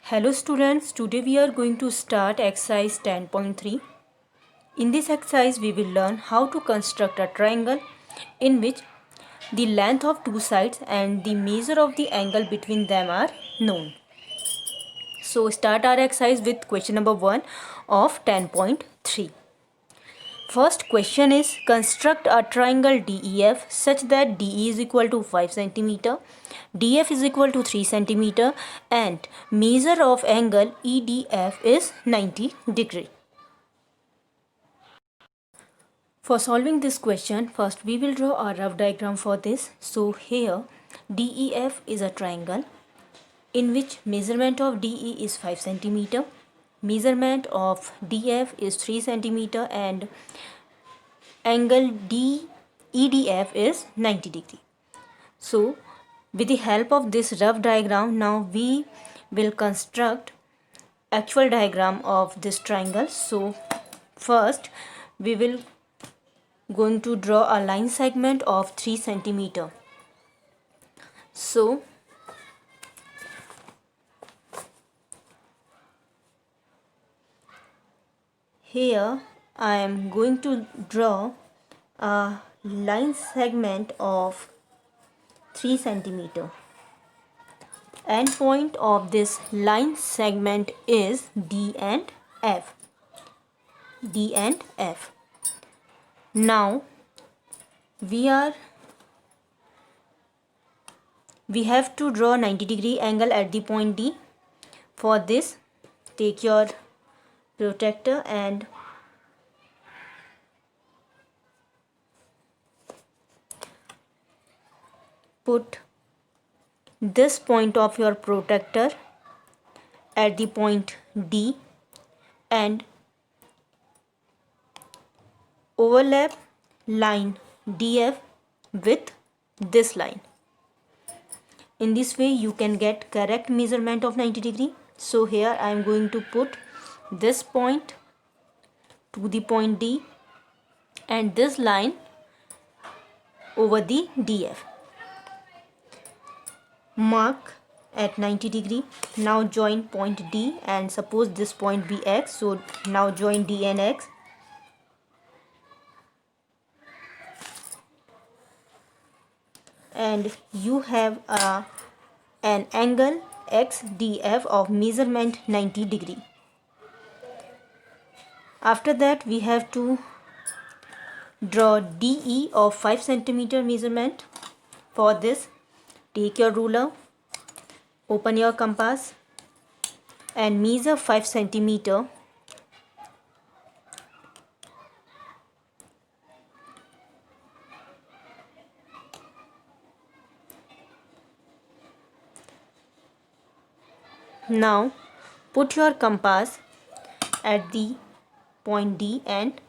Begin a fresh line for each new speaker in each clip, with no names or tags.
Hello students, today we are going to start exercise 10.3. In this exercise we will learn how to construct a triangle in which the length of two sides and the measure of the angle between them are known. So start our exercise with question number 1 of 10.3. First question is construct a triangle DEF such that DE is equal to 5 cm, DF is equal to 3 cm and measure of angle EDF is 90 degree. For solving this question, first we will draw a rough diagram for this. So here DEF is a triangle in which measurement of DE is 5 cm, measurement of DF is 3 cm and angle EDF is 90 degree. So with the help of this rough diagram, now we will construct actual diagram of this triangle. So first we will going to draw a line segment of 3 cm. So here I am going to draw a line segment of 3 cm. End point of this line segment is D and F. D and F. Now we have to draw 90 degree angle at the point D. For this, take your protractor and put this point of your protractor at the point D and overlap line DF with this line. In this way you can get correct measurement of 90 degree. So here I am going to put this point to the point D and this line over the DF. Mark at 90 degree. Now join point D and suppose this point be X. So now join D and X. And you have an angle XDF of measurement 90 degree. After that we have to draw DE of 5 cm measurement. For this, take your ruler, open your compass and measure 5 cm. Now put your compass at the point D and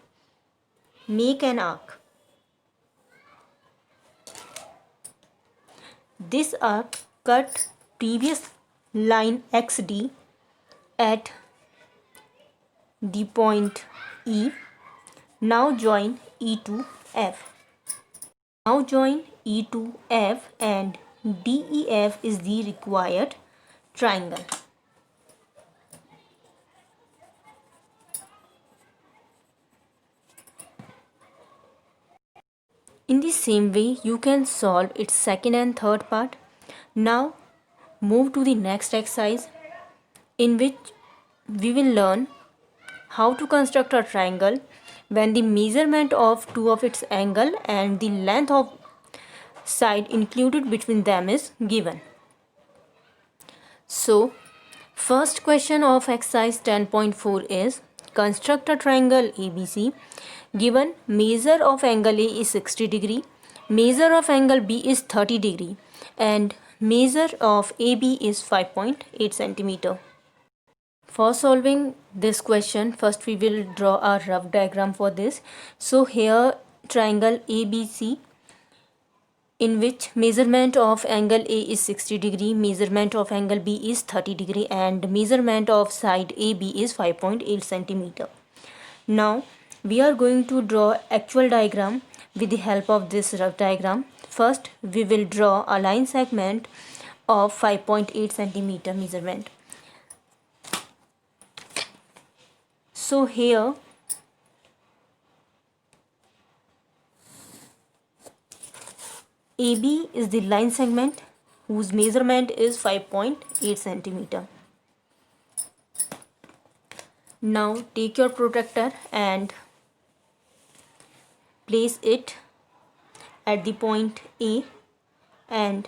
make an arc. This arc cut previous line XD at the point E. Now join E to F. Now join E to F and DEF is the required triangle. In the same way, you can solve its second and third part. Now, move to the next exercise in which we will learn how to construct a triangle when the measurement of two of its angle and the length of side included between them is given. So, first question of exercise 10.4 is construct a triangle ABC. Given measure of angle A is 60 degree, measure of angle B is 30 degree and measure of AB is 5.8 cm. For solving this question, first we will draw a rough diagram for this. So here triangle ABC in which measurement of angle A is 60 degree, measurement of angle B is 30 degree and measurement of side AB is 5.8 cm. Now we are going to draw actual diagram with the help of this rough diagram. First we will draw a line segment of 5.8 cm measurement. So here AB is the line segment whose measurement is 5.8 centimeter. Now take your protractor and place it at the point A and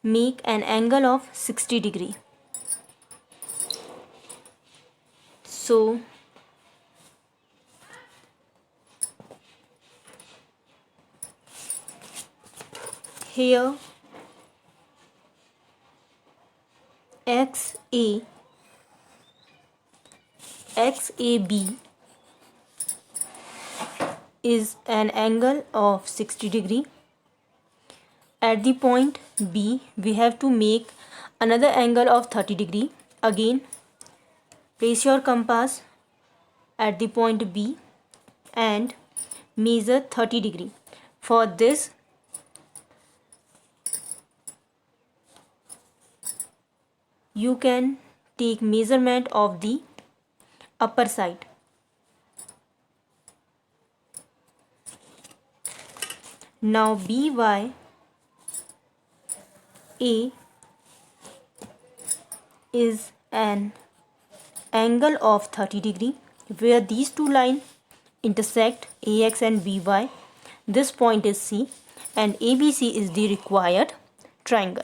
make an angle of 60 degree. So here XAB is an angle of 60 degree. At the point B we have to make another angle of 30 degree. Again place your compass at the point B and measure 30 degree. For this you can take measurement of the upper side. Now BYA is an angle of 30 degree where these two lines intersect, AX and BY. This point is C and ABC is the required triangle.